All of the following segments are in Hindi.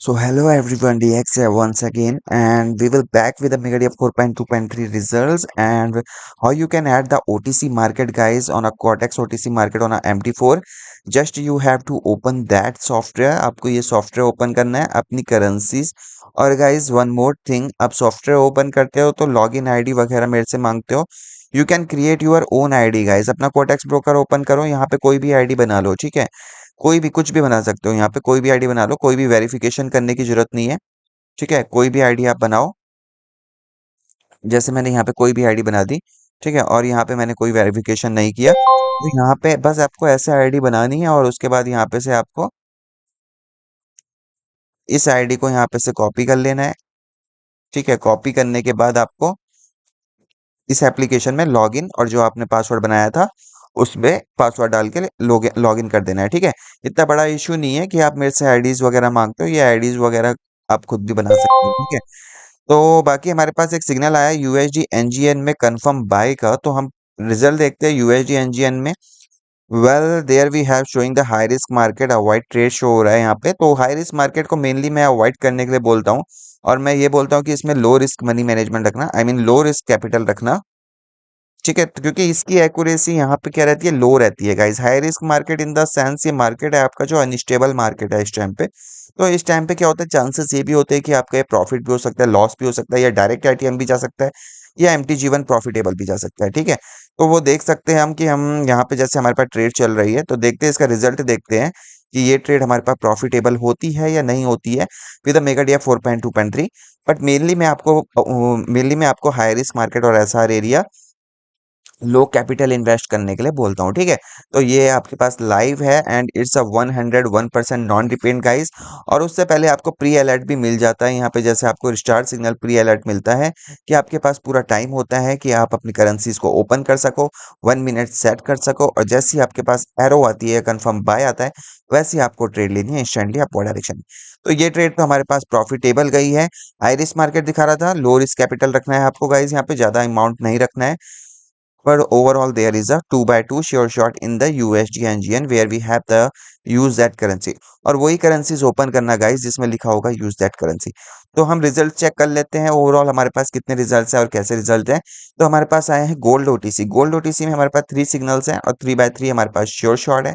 So hello everyone, DX here once again, and we will back with the MegaDF 4.2.3 results and how you can add the OTC market guys on a Cortex OTC market on a MT4. Just you have to open that software. आपको ये सॉफ्टवेयर ओपन करना है अपनी करेंसीज। और गाइज वन मोर थिंग, आप सॉफ्टवेयर ओपन करते हो तो लॉगिन आईडी वगैरह मेरे से मांगते हो। You can create your own ID guys. अपना कोटेक्स ब्रोकर ओपन करो, यहाँ पे कोई भी आईडी बना लो, ठीक है। कोई भी कुछ भी बना सकते हो, यहाँ पे कोई भी आईडी बना लो, कोई भी वेरिफिकेशन करने की जरूरत नहीं है, ठीक है। कोई भी आईडी आप बनाओ, जैसे मैंने यहाँ पे कोई भी आईडी बना दी, ठीक है। और यहाँ पे मैंने कोई वेरिफिकेशन नहीं किया, तो यहाँ पे बस आपको ऐसे आईडी बनानी है और उसके बाद यहाँ पे से आपको इस आईडी को यहाँ पे से कॉपी कर लेना है, ठीक है। कॉपी करने के बाद आपको इस एप्लीकेशन में लॉगिन और जो आपने पासवर्ड बनाया था उसमें पासवर्ड डाल के लॉगिन कर देना है, ठीक है। इतना बड़ा इशू नहीं है कि आप मेरे से आईडीज वगैरह मांगते हो, ये आईडीज वगैरह आप खुद भी बना सकते हो, ठीक है। तो बाकी हमारे पास एक सिग्नल आया यूएसडी एनजीएन में कंफर्म बाय का, तो हम रिजल्ट देखते हैं यूएसडी एनजीएन में। Well there we have showing the high risk market avoid trade show हो रहा है यहाँ पे। तो हाई रिस्क मार्केट को मेनली मैं अवॉइड करने के लिए बोलता हूँ, और मैं ये बोलता हूँ कि इसमें लो रिस्क मनी मैनेजमेंट रखना, I mean low risk capital रखना, ठीक है। तो क्योंकि इसकी एक्यूरेसी यहाँ पे क्या रहती है, लो रहती है guys. High risk market in the sense ये मार्केट है आपका जो अनस्टेबल मार्केट है इस टाइम पे। तो इस टाइम पे क्या होता है, चांसेस ये भी होते हैं कि आपका ये प्रॉफिट भी हो सकता है, लॉस भी हो सकता है, या डायरेक्ट आईटीएम भी जा सकता है, या एमटी जीवन प्रॉफिटेबल भी जा सकता है, ठीक है। तो वो देख सकते हैं हम कि हम यहाँ पे जैसे हमारे पास ट्रेड चल रही है, तो देखते हैं इसका रिजल्ट, देखते हैं कि ये ट्रेड हमारे पास प्रॉफिटेबल होती है या नहीं होती है विद मेगाडिया 4.2.3। बट मेनली मैं आपको हाई रिस्क मार्केट और SR area low capital invest करने के लिए बोलता हूँ, ठीक है। तो ये आपके पास लाइव है and it's a 101% non रिपेंड guys. और उससे पहले आपको प्री अलर्ट भी मिल जाता है यहाँ पे, जैसे आपको स्टार सिग्नल प्री अलर्ट मिलता है कि आपके पास पूरा टाइम होता है कि आप अपनी करेंसीज को ओपन कर सको, 1 मिनट सेट कर सको, और जैसे ही आपके पास एरो आती है, कंफर्म बाय आता है, वैसे ही आपको ट्रेड लेनी है इंस्टेंटली अपवर्ड डायरेक्शन में। तो ये ट्रेड तो हमारे पास प्रॉफिटेबल गई है। हाई रिस्क मार्केट दिखा रहा था, लो रिस्क कैपिटल रखना है आपको गाइस, यहाँ पे ज्यादा अमाउंट नहीं रखना है। But overall, there is a 2 by 2 sure shot in the USD NGN where we have the use that currency। और वही करेंसीज ओपन करना गाइस जिसमें लिखा होगा यूज दैट करेंसी। तो हम रिजल्ट चेक कर लेते हैं ओवरऑल हमारे पास कितने रिजल्ट्स हैं और कैसे रिजल्ट हैं। तो हमारे पास आए हैं गोल्ड ओटीसी। गोल्ड ओटीसी में हमारे पास 3 सिग्नल्स हैं और 3 by 3 हमारे पास श्योर शॉट है।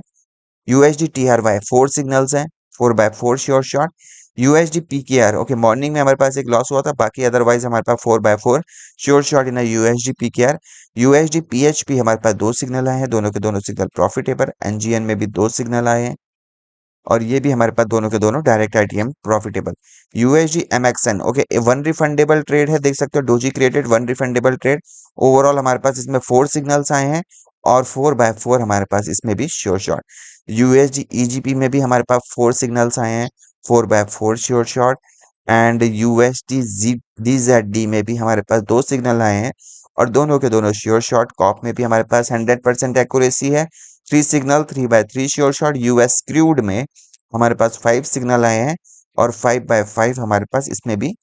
यूएसडी टीआरवाई 4 सिग्नल्स हैं, 4 by 4 sure shot. USD PKR, okay, morning में हमारे पास एक लॉस हुआ था, बाकी अदरवाइज हमारे पास 4 by 4 sure shot in USD PKR. USD PHP हमारे पास 2 सिग्नल आए हैं, दोनों के दोनों सिग्नल प्रॉफिटेबल। एनजीएन में भी 2 सिग्नल आए हैं और ये भी हमारे पास दोनों के दोनों direct ITM profitable. USD MXN, okay, one refundable trade है, देख सकते हो, doji created one refundable trade. Overall हमारे पास इसमें 4 सिग्नल्स आए हैं और 4 by 4 हमारे पास इसमें भी श्योर शॉट। यूएसडी ईजीपी में भी हमारे पास 4 सिग्नल्स आए हैं, 4 by 4 sure shot. And USD DJD में भी हमारे पास 2 सिग्नल आए हैं और दोनों के दोनों श्योर शॉट। कॉप में भी हमारे पास 100% एक्यूरेसी है, 3 signal, 3 by 3 sure shot. US crude में हमारे पास 5 सिग्नल आए हैं और 5 by 5 हमारे पास इसमें भी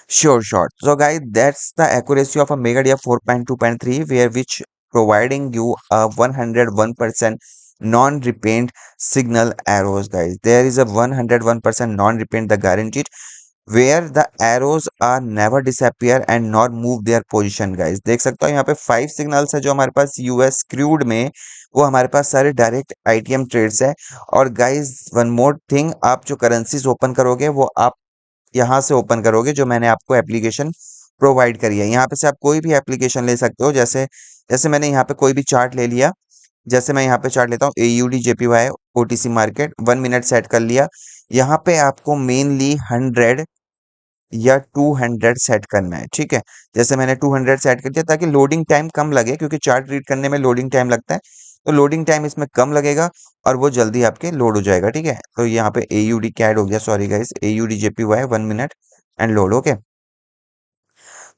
sure shot। So guys, that's the accuracy of a MegaDF 4.2.3 where which providing you a 101% non-repaint signal arrows guys। There is a 101% non-repaint the guaranteed where the arrows are never disappear and not move their position guys। देख सकते हो यहाँ पे 5 सिग्नल्स है जो हमारे पास यूएस क्रूड में, वो हमारे पास सारे डायरेक्ट आईटीएम ट्रेड्स है। और गाइस वन मोर थिंग, आप जो करेंसीज ओपन करोगे वो आप यहाँ से ओपन करोगे, जो मैंने आपको एप्लीकेशन प्रोवाइड करी है। यहाँ पे से आप कोई भी एप्लीकेशन ले सकते हो, जैसे जैसे मैंने यहाँ पे कोई भी चार्ट ले लिया, जैसे मैं यहाँ पे चार्ट लेता हूँ AUD JPY OTC market, 1 minute set कर लिया। यहाँ पे आपको मेनली 100 या 200 सेट करना है, ठीक है। जैसे मैंने 200 सेट कर दिया ताकि लोडिंग टाइम कम लगे, क्योंकि चार्ट रीड करने में लोडिंग टाइम लगता है, तो लोडिंग टाइम इसमें कम लगेगा और वो जल्दी आपके लोड हो जाएगा, ठीक है। तो यहाँ पे AUD कैड हो गया, sorry guys, AUD JPY 1 minute and load, okay.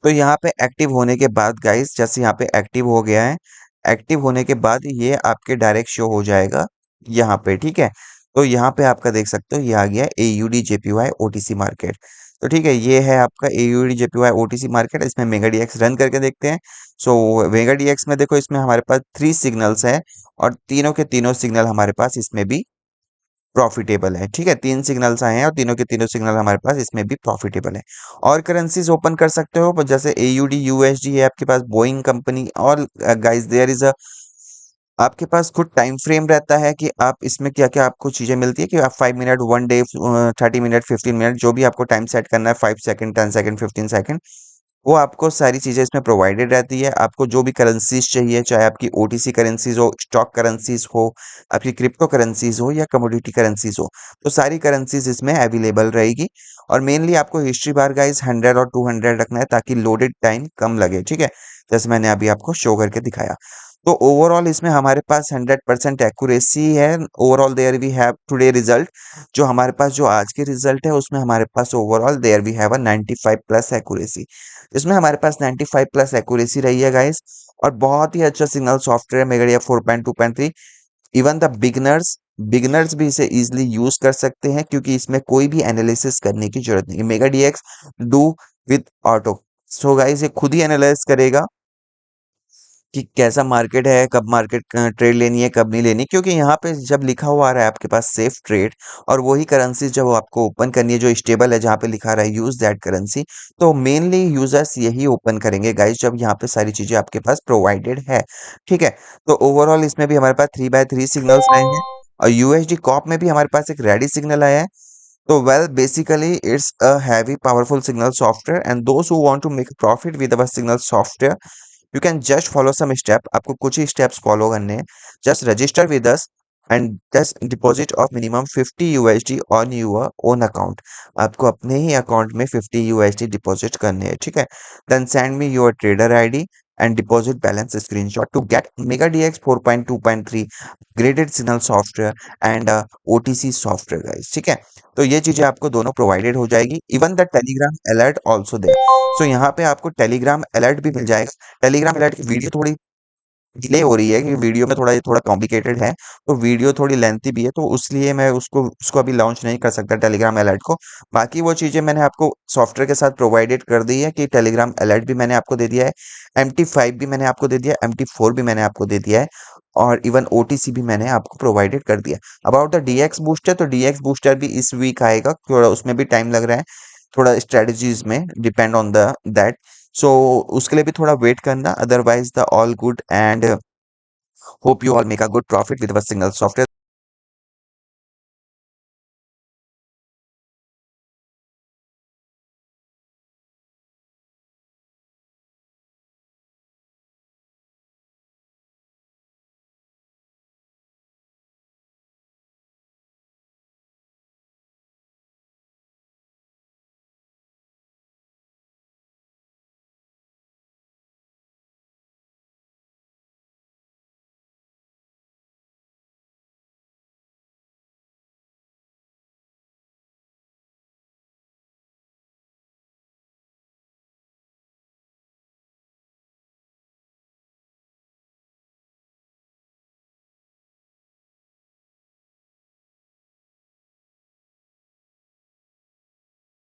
तो यहाँ पे एक्टिव होने के बाद गाइस, जैसे यहाँ पे एक्टिव हो गया है, एक्टिव होने के बाद ये आपके डायरेक्ट शो हो जाएगा यहाँ पे, ठीक है। तो यहाँ पे आपका देख सकते हो ये आ गया AUD JPY OTC मार्केट। तो ठीक है, ये है आपका AUD JPY OTC मार्केट। इसमें मेगा डीएक्स रन करके देखते हैं। सो मेगा डीएक्स में देखो, इसमें हमारे पास 3 सिग्नल्स है और तीनों के तीनों सिग्नल हमारे पास इसमें भी प्रॉफिटेबल है। ठीक है, 3 सिग्नल्स आए हैं और तीनों के तीनों सिग्नल हमारे पास इसमें भी प्रॉफिटेबल है। और करेंसीज ओपन कर सकते हो, जैसे एयूडी, यूएसडी है आपके पास, बोइंग कंपनी, और गाइस देयर इज अ, आपके पास खुद टाइम फ्रेम रहता है कि आप इसमें क्या-क्या आपको चीज़ें मिलती है कि आप 5 मिनट, 1 डे, 30 मिनट, 15 मिनट, जो भी आपको टाइम सेट करना है, 5 सेकंड, 10 सेकंड, 15 सेकंड, वो आपको सारी चीज़ें इसमें प्रोवाइडेड रहती है। आपको जो भी करेंसीज़ चाहिए, चाहे आपकी ओटीसी करेंसीज़ हो, स्टॉक करेंसीज़ हो, आपकी क्रिप्टो करेंसीज़ हो या कमोडिटी करेंसीज़ हो, तो सारी करेंसीज़ इसमें अवेलेबल रहेगी। और मेनली आपको हिस्ट्री बार गाइस 100 और 200 रखना है ताकि लोडेड टाइम कम लगे, ठीक है? जैसे मैंने अभी आपको शो करके दिखाया। तो ओवरऑल इसमें हमारे पास 100% एक्यूरेसी है। Overall there we have today result, जो हमारे पास जो आज के रिजल्ट है उसमें हमारे पास overall there we have a 95 plus accuracy. इसमें हमारे पास 95 प्लस एक्यूरेसी रही है गाइस, और बहुत ही अच्छा signal software Megadia 4.2.3। Even the beginners भी इसे इजीली यूज कर सकते हैं, क्योंकि इसमें कोई भी एनालिसिस करने की जरूरत नहीं है। Mega DX do with auto. So guys ये खुद ही एनालाइज करेगा कि कैसा मार्केट है, कब मार्केट ट्रेड लेनी है, कब नहीं लेनी, क्योंकि यहाँ पे जब लिखा हुआ आ रहा है आपके पास सेफ ट्रेड, और वही करेंसी जब आपको ओपन करनी है जो स्टेबल है, जहाँ पे लिखा रहा है यूज दैट करेंसी, तो मेनली यूजर्स यही ओपन करेंगे गाइस जब यहाँ पे सारी चीजें आपके पास प्रोवाइडेड है। ठीक है, तो ओवरऑल इसमें भी हमारे पास 3x3 सिग्नल्स आए हैं, और यूएसडी कॉप में भी हमारे पास एक रेडी सिग्नल आया है। तो well basically it's a heavy powerful signal software, and दोस्त who want to make profit with our signal software, you can just follow some step. आपको कुछ ही स्टेप्स फॉलो करने हैं। Just register with us and just deposit of minimum 50 USD on your own account. आपको अपने ही अकाउंट में 50 यूएसडी डिपॉजिट करने हैं, ठीक है? Then send me your trader ID and deposit balance screenshot to get mega DX 4.2.3 graded signal software and OTC software guys, ठीक है? तो ये चीजें आपको दोनों प्रोवाइडेड हो जाएगी, even the Telegram alert also there. So यहाँ पे आपको टेलीग्राम अलर्ट भी मिल जाएगा। टेलीग्राम अलर्ट की वीडियो थोड़ी डिले हो रही है, कि वीडियो में थोड़ा कॉम्प्लिकेटेड है, तो वीडियो थोड़ी लेंथी भी है, तो उसलिए मैं उसको उसको अभी लॉन्च नहीं कर सकता टेलीग्राम अलर्ट को। बाकी वो चीज़ें मैंने आपको सॉफ्टवेयर के साथ प्रोवाइडेड कर दी है, कि टेलीग्राम अलर्ट भी मैंने आपको दे दिया है, MT5 भी मैंने आपको दे दिया है, MT4 भी मैंने आपको दे दिया है, और इवन ओटीसी भी मैंने आपको प्रोवाइडेड कर दिया। अबाउट द डीएक्स बूस्टर, तो डीएक्स बूस्टर भी इस वीक आएगा, थोड़ा उसमें भी टाइम लग रहा है, थोड़ा स्ट्रेटजीज में डिपेंड ऑन द दैट। सो उसके लिए भी थोड़ा वेट करना, otherwise the all good, and hope you all make a good profit with our signal software.